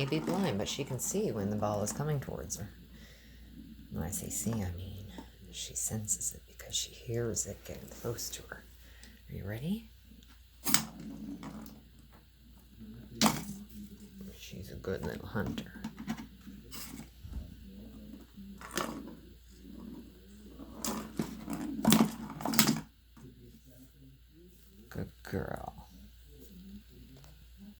may be blind, but she can see when the ball is coming towards her. When I say see, I mean she senses it because she hears it getting close to her. Are you ready? She's a good little hunter. Good girl.